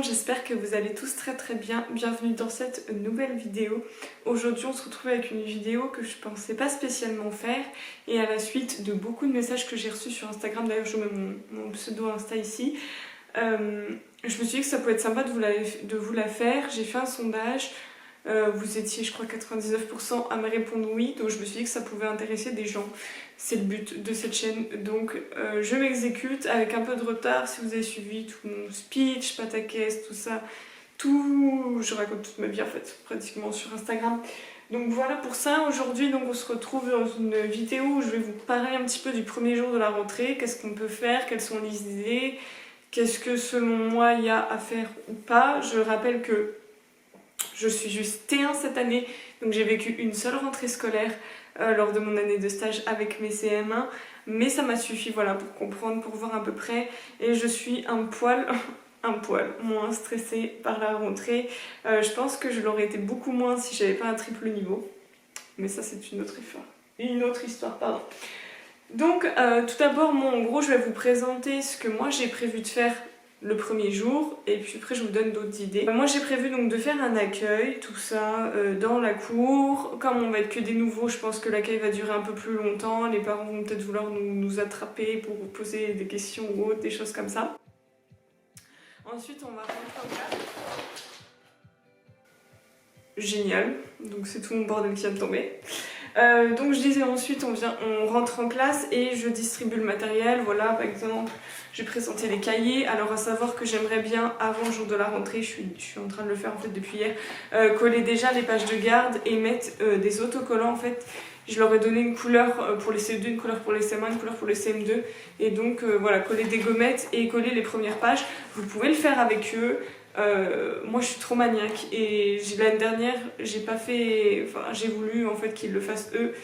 monde, j'espère que vous allez tous très bien. Bienvenue dans cette nouvelle vidéo. Aujourd'hui on se retrouve avec une vidéo que je pensais pas spécialement faire et à la suite de beaucoup de messages que j'ai reçus sur Instagram, d'ailleurs je mets mon pseudo Insta ici, je me suis dit que ça pouvait être sympa de vous la faire. J'ai fait un sondage, vous étiez je crois 99% à me répondre oui, donc je me suis dit que ça pouvait intéresser des gens. C'est le but de cette chaîne, donc je m'exécute avec un peu de retard. Si vous avez suivi tout mon speech, pataquès, tout ça, je raconte toute ma vie en fait, pratiquement sur Instagram. Donc voilà pour ça, aujourd'hui donc on se retrouve dans une vidéo où je vais vous parler un petit peu du premier jour de la rentrée, qu'est-ce qu'on peut faire, quelles sont les idées, qu'est-ce que selon moi il y a à faire ou pas. Je rappelle que je suis juste T1 cette année, donc j'ai vécu une seule rentrée scolaire lors de mon année de stage avec mes CM1, mais ça m'a suffi voilà, pour comprendre, pour voir à peu près, et je suis un poil moins stressée par la rentrée. Je pense que je l'aurais été beaucoup moins si j'avais pas un triple niveau, mais ça c'est une autre histoire, pardon. Donc tout d'abord, moi en gros je vais vous présenter ce que moi j'ai prévu de faire le premier jour et puis après je vous donne d'autres idées. Moi j'ai prévu donc de faire un accueil, tout ça, dans la cour. Comme on va être que des nouveaux, je pense que l'accueil va durer un peu plus longtemps. Les parents vont peut-être vouloir nous attraper pour poser des questions ou autres, des choses comme ça. Ensuite on va rentrer en classe. Génial, donc c'est tout mon bordel qui vient de tomber. Donc je disais ensuite on rentre en classe et je distribue le matériel. Voilà, par exemple j'ai présenté les cahiers. Alors à savoir que j'aimerais bien avant le jour de la rentrée, je suis en train de le faire en fait depuis hier, coller déjà les pages de garde et mettre des autocollants en fait. Je leur ai donné une couleur pour les CE2, une couleur pour les CM1, une couleur pour les CM2 et donc voilà, coller des gommettes et coller les premières pages. Vous pouvez le faire avec eux. Moi je suis trop maniaque et l'année dernière j'ai voulu en fait qu'ils le fassent eux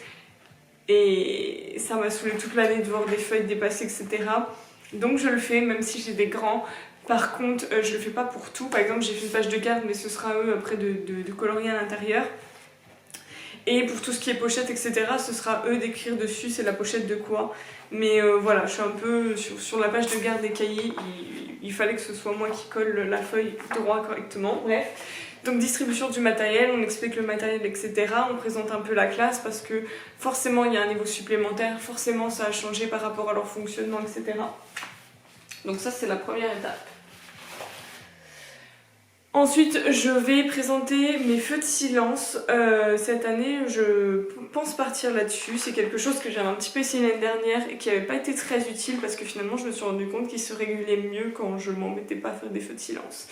et ça m'a saoulé toute l'année de voir des feuilles dépasser, etc. Donc je le fais même si j'ai des grands. Par contre je le fais pas pour tout. Par exemple j'ai fait une page de garde mais ce sera à eux après de colorier à l'intérieur. Et pour tout ce qui est pochette, etc., ce sera eux d'écrire dessus, c'est la pochette de quoi. Mais voilà, je suis un peu sur la page de garde des cahiers, il fallait que ce soit moi qui colle la feuille droit correctement. Bref, donc distribution du matériel, on explique le matériel, etc. On présente un peu la classe parce que forcément il y a un niveau supplémentaire, forcément ça a changé par rapport à leur fonctionnement, etc. Donc ça c'est la première étape. Ensuite, je vais présenter mes feux de silence. Cette année, je pense partir là-dessus. C'est quelque chose que j'avais un petit peu essayé l'année dernière et qui n'avait pas été très utile parce que finalement, je me suis rendu compte qu'il se régulait mieux quand je m'embêtais pas à faire des feux de silence.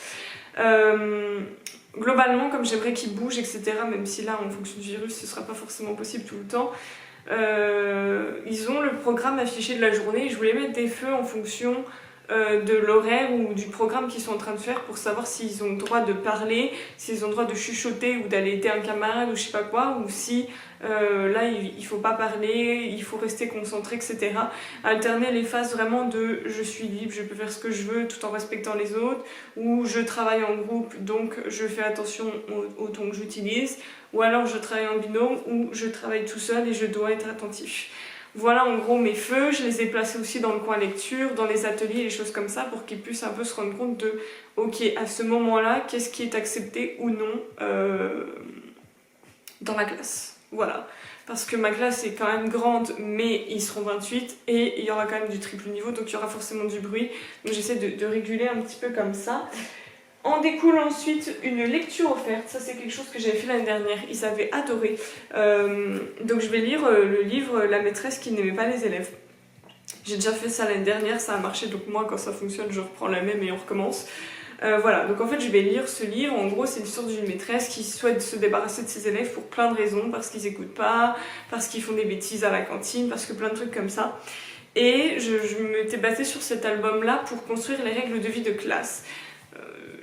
Globalement, comme j'aimerais qu'ils bougent, etc., même si là, en fonction du virus, ce sera pas forcément possible tout le temps, ils ont le programme affiché de la journée et je voulais mettre des feux en fonction de l'horaire ou du programme qu'ils sont en train de faire pour savoir s'ils ont le droit de parler, s'ils ont le droit de chuchoter ou d'aller aider un camarade ou je sais pas quoi, ou si là il faut pas parler, il faut rester concentré, etc. Alterner les phases vraiment de je suis libre, je peux faire ce que je veux tout en respectant les autres, ou je travaille en groupe donc je fais attention au ton que j'utilise, ou alors je travaille en binôme ou je travaille tout seul et je dois être attentif. Voilà en gros mes feux, je les ai placés aussi dans le coin lecture, dans les ateliers, les choses comme ça pour qu'ils puissent un peu se rendre compte de ok, à ce moment-là, qu'est-ce qui est accepté ou non dans la classe. Voilà, parce que ma classe est quand même grande mais ils seront 28 et il y aura quand même du triple niveau donc il y aura forcément du bruit. Donc j'essaie de réguler un petit peu comme ça. En découle ensuite une lecture offerte, ça c'est quelque chose que j'avais fait l'année dernière, ils avaient adoré. Donc je vais lire le livre La maîtresse qui n'aimait pas les élèves. J'ai déjà fait ça l'année dernière, ça a marché, donc moi quand ça fonctionne je reprends la même et on recommence. Voilà, donc en fait je vais lire ce livre, en gros c'est l'histoire d'une maîtresse qui souhaite se débarrasser de ses élèves pour plein de raisons, parce qu'ils écoutent pas, parce qu'ils font des bêtises à la cantine, parce que plein de trucs comme ça. Et je m'étais basée sur cet album-là pour construire les règles de vie de classe.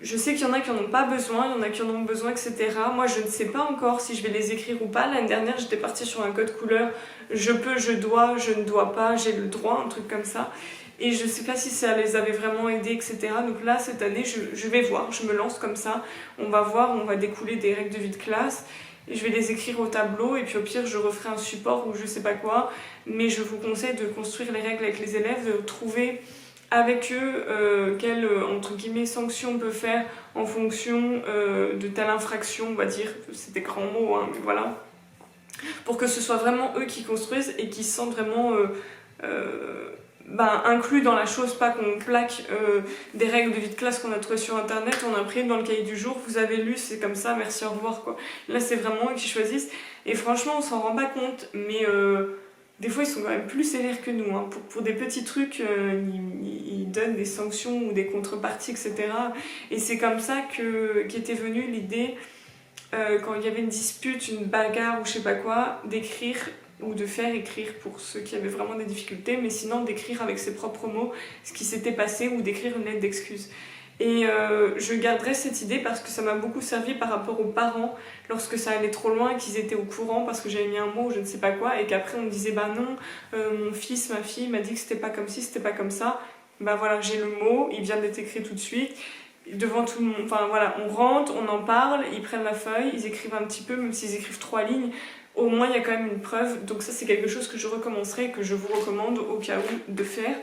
Je sais qu'il y en a qui en ont pas besoin, il y en a qui en ont besoin, etc. Moi, je ne sais pas encore si je vais les écrire ou pas. L'année dernière, j'étais partie sur un code couleur. Je peux, je dois, je ne dois pas, j'ai le droit, un truc comme ça. Et je sais pas si ça les avait vraiment aidés, etc. Donc là, cette année, je vais voir, je me lance comme ça. On va voir, on va découler des règles de vie de classe. Et je vais les écrire au tableau et puis au pire, je referai un support ou je sais pas quoi. Mais je vous conseille de construire les règles avec les élèves, de trouver avec eux quelle entre guillemets sanction on peut faire en fonction de telle infraction, on va dire, c'est des grands mots, hein, mais voilà, pour que ce soit vraiment eux qui construisent et qui se sentent vraiment inclus dans la chose, pas qu'on plaque des règles de vie de classe qu'on a trouvées sur internet, on imprime dans le cahier du jour, vous avez lu, c'est comme ça, merci, au revoir quoi. Là c'est vraiment eux qui choisissent, et franchement on s'en rend pas compte, mais des fois ils sont quand même plus sévères que nous, hein. Pour des petits trucs, ils donnent des sanctions ou des contreparties, etc. Et c'est comme ça qu'était venue l'idée, quand il y avait une dispute, une bagarre ou je sais pas quoi, d'écrire ou de faire écrire pour ceux qui avaient vraiment des difficultés, mais sinon d'écrire avec ses propres mots ce qui s'était passé ou d'écrire une lettre d'excuse. Et je garderai cette idée parce que ça m'a beaucoup servi par rapport aux parents lorsque ça allait trop loin, qu'ils étaient au courant parce que j'avais mis un mot ou je ne sais pas quoi, et qu'après on me disait bah non, mon fils, ma fille m'a dit que c'était pas comme ci, c'était pas comme ça. Bah voilà, j'ai le mot, il vient d'être écrit tout de suite, devant tout le monde. Enfin voilà, on rentre, on en parle, ils prennent la feuille, ils écrivent un petit peu, même s'ils écrivent 3 lignes, au moins il y a quand même une preuve. Donc ça c'est quelque chose que je recommencerai et que je vous recommande au cas où de faire.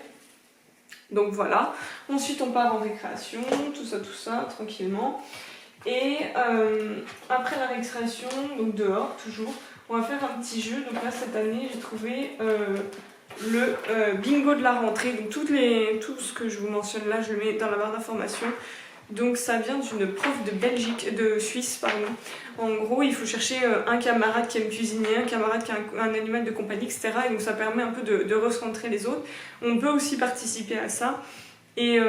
Donc voilà, ensuite on part en récréation, tout ça, tranquillement. Et après la récréation, donc dehors toujours, on va faire un petit jeu. Donc là cette année j'ai trouvé le bingo de la rentrée. Donc tout ce que je vous mentionne là, je le mets dans la barre d'information. Donc ça vient d'une prof de Suisse, pardon. En gros, il faut chercher un camarade qui aime cuisiner, un camarade qui a un animal de compagnie, etc. Et donc ça permet un peu de recentrer les autres. On peut aussi participer à ça. Et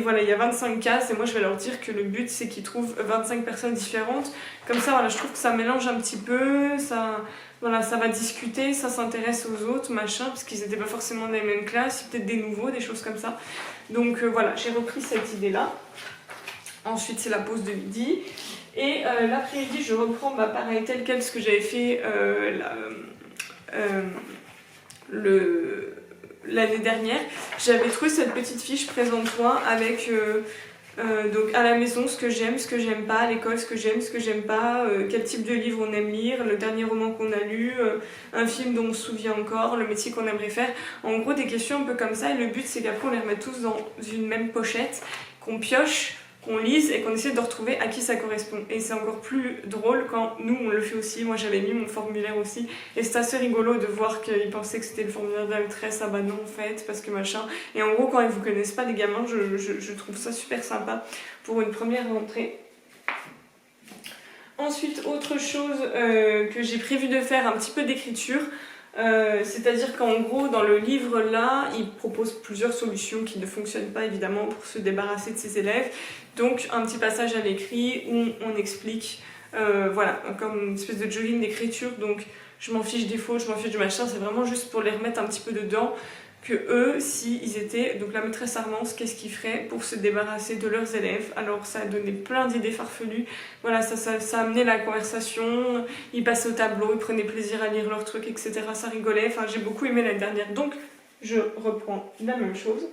voilà, il y a 25 cases et moi je vais leur dire que le but c'est qu'ils trouvent 25 personnes différentes. Comme ça, voilà, je trouve que ça mélange un petit peu, ça va discuter, ça s'intéresse aux autres, machin, parce qu'ils n'étaient pas forcément dans les mêmes classes, peut-être des nouveaux, des choses comme ça. Donc voilà, j'ai repris cette idée-là. Ensuite, c'est la pause de midi. Et l'après-midi, je reprends pareil, tel quel ce que j'avais fait l'année dernière. J'avais trouvé cette petite fiche présente-toi avec donc à la maison ce que j'aime pas, à l'école ce que j'aime pas, quel type de livre on aime lire, le dernier roman qu'on a lu, un film dont on se souvient encore, le métier qu'on aimerait faire. En gros, des questions un peu comme ça. Et le but, c'est qu'après, on les remette tous dans une même pochette, qu'on pioche, qu'on lise et qu'on essaie de retrouver à qui ça correspond. Et c'est encore plus drôle quand nous on le fait aussi. Moi j'avais mis mon formulaire aussi et c'est assez rigolo de voir qu'ils pensaient que c'était le formulaire de la maîtresse. Ah bah non en fait, parce que machin. Et en gros, quand ils vous connaissent pas les gamins, je trouve ça super sympa pour une première rentrée. Ensuite, autre chose que j'ai prévu de faire, un petit peu d'écriture. C'est-à-dire qu'en gros dans le livre là il propose plusieurs solutions qui ne fonctionnent pas évidemment pour se débarrasser de ses élèves, donc un petit passage à l'écrit où on explique voilà, comme une espèce de jogging d'écriture. Donc je m'en fiche des fautes, je m'en fiche du machin, c'est vraiment juste pour les remettre un petit peu dedans, que eux, s'ils étaient donc la maîtresse Armance, qu'est-ce qu'ils feraient pour se débarrasser de leurs élèves. Alors ça a donné plein d'idées farfelues, voilà, ça a amené la conversation, ils passaient au tableau, ils prenaient plaisir à lire leurs trucs, etc. Ça rigolait, enfin j'ai beaucoup aimé l'année dernière, donc je reprends la même chose.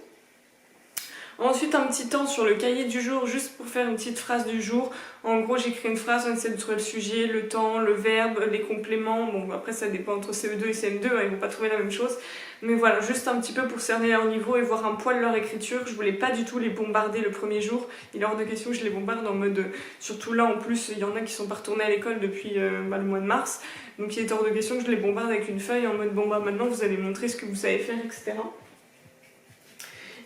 Ensuite, un petit temps sur le cahier du jour, juste pour faire une petite phrase du jour. En gros, j'écris une phrase, on essaie de trouver le sujet, le temps, le verbe, les compléments. Bon, après, ça dépend entre CE2 et CM2, hein, ils vont pas trouver la même chose. Mais voilà, juste un petit peu pour cerner leur niveau et voir un poil leur écriture. Je voulais pas du tout les bombarder le premier jour. Il est hors de question que je les bombarde en mode... Surtout là, en plus, il y en a qui sont pas retournés à l'école depuis le mois de mars. Donc il est hors de question que je les bombarde avec une feuille en mode bon bah maintenant vous allez montrer ce que vous savez faire, etc.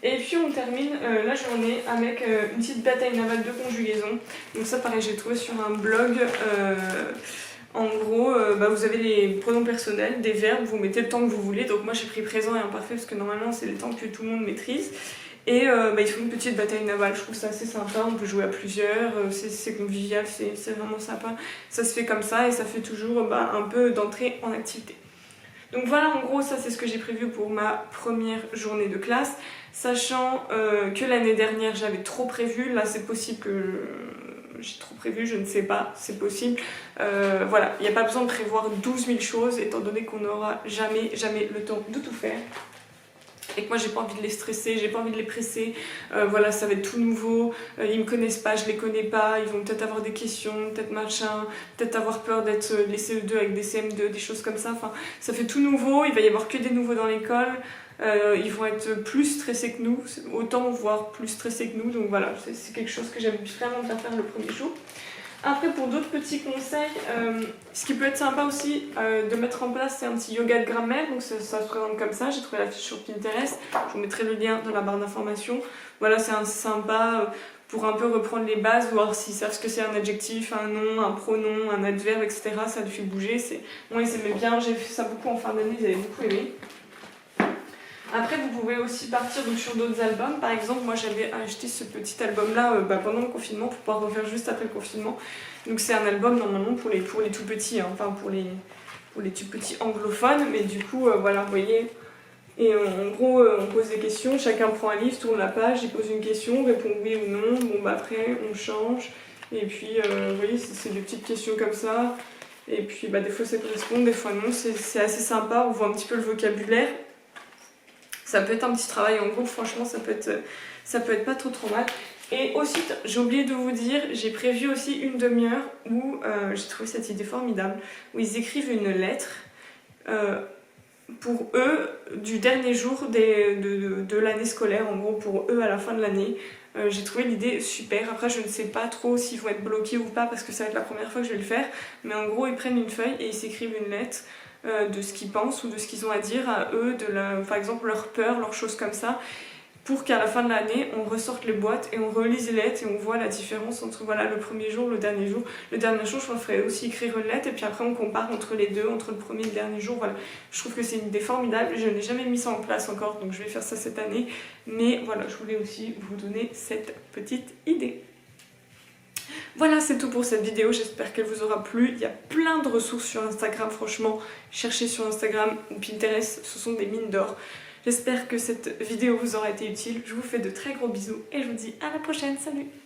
Et puis on termine la journée avec une petite bataille navale de conjugaison. Donc ça pareil, j'ai trouvé sur un blog. En gros, vous avez les pronoms personnels, des verbes, vous mettez le temps que vous voulez. Donc moi j'ai pris présent et imparfait parce que normalement c'est le temps que tout le monde maîtrise. Et ils font une petite bataille navale, je trouve ça assez sympa, on peut jouer à plusieurs, c'est convivial, c'est vraiment sympa. Ça se fait comme ça et ça fait toujours un peu d'entrée en activité. Donc voilà, en gros, ça c'est ce que j'ai prévu pour ma première journée de classe. Sachant que l'année dernière j'avais trop prévu, là c'est possible que j'ai trop prévu, je ne sais pas, c'est possible. Voilà, il n'y a pas besoin de prévoir 12 000 choses étant donné qu'on n'aura jamais le temps de tout faire. et que moi j'ai pas envie de les stresser, j'ai pas envie de les presser, voilà, ça va être tout nouveau, ils me connaissent pas, je les connais pas, ils vont peut-être avoir des questions, peut-être machin, peut-être avoir peur d'être les CE2 avec des CM2, des choses comme ça, enfin ça fait tout nouveau, il va y avoir que des nouveaux dans l'école, ils vont être plus stressés que nous, autant voire plus stressés que nous, donc voilà, c'est quelque chose que j'aime vraiment bien faire le premier jour. Après, pour d'autres petits conseils, ce qui peut être sympa aussi de mettre en place, c'est un petit yoga de grammaire. Donc ça se présente comme ça. J'ai trouvé la fiche sur Pinterest. Je vous mettrai le lien dans la barre d'informations. Voilà, c'est sympa pour un peu reprendre les bases, voir s'ils savent ce que c'est un adjectif, un nom, un pronom, un adverbe, etc. Ça le fait bouger. Moi, ils aimaient bien. J'ai fait ça beaucoup en fin d'année. Ils avaient beaucoup aimé. Après, vous pouvez aussi partir donc, sur d'autres albums. Par exemple, moi j'avais acheté ce petit album-là pendant le confinement pour pouvoir refaire juste après le confinement. Donc c'est un album normalement pour les tout petits, hein, enfin pour les tout petits anglophones. Mais du coup, voilà, vous voyez. Et en gros, on pose des questions, chacun prend un livre, tourne la page, il pose une question, répond oui ou non. Bon, bah après, on change. Et puis, vous voyez, c'est des petites questions comme ça. Et puis, bah, des fois ça correspond, des fois non. C'est assez sympa, on voit un petit peu le vocabulaire. Ça peut être un petit travail en groupe, franchement ça peut être pas trop mal. Et aussi, j'ai oublié de vous dire, j'ai prévu aussi une demi-heure où j'ai trouvé cette idée formidable, où ils écrivent une lettre pour eux du dernier jour de l'année scolaire, en gros pour eux à la fin de l'année. J'ai trouvé l'idée super. Après je ne sais pas trop s'ils vont être bloqués ou pas parce que ça va être la première fois que je vais le faire, mais en gros ils prennent une feuille et ils s'écrivent une lettre de ce qu'ils pensent ou de ce qu'ils ont à dire à eux, par exemple leur peur, leurs choses comme ça, pour qu'à la fin de l'année on ressorte les boîtes et on relise les lettres et on voit la différence entre voilà, le premier jour, le dernier jour. Le dernier jour, je ferai aussi écrire une lettre et puis après on compare entre les deux, entre le premier et le dernier jour. Voilà. Je trouve que c'est une idée formidable, je n'ai jamais mis ça en place encore donc je vais faire ça cette année, mais voilà, je voulais aussi vous donner cette petite idée. Voilà, c'est tout pour cette vidéo, j'espère qu'elle vous aura plu. Il y a plein de ressources sur Instagram, franchement, cherchez sur Instagram ou Pinterest, ce sont des mines d'or. J'espère que cette vidéo vous aura été utile, je vous fais de très gros bisous et je vous dis à la prochaine, salut!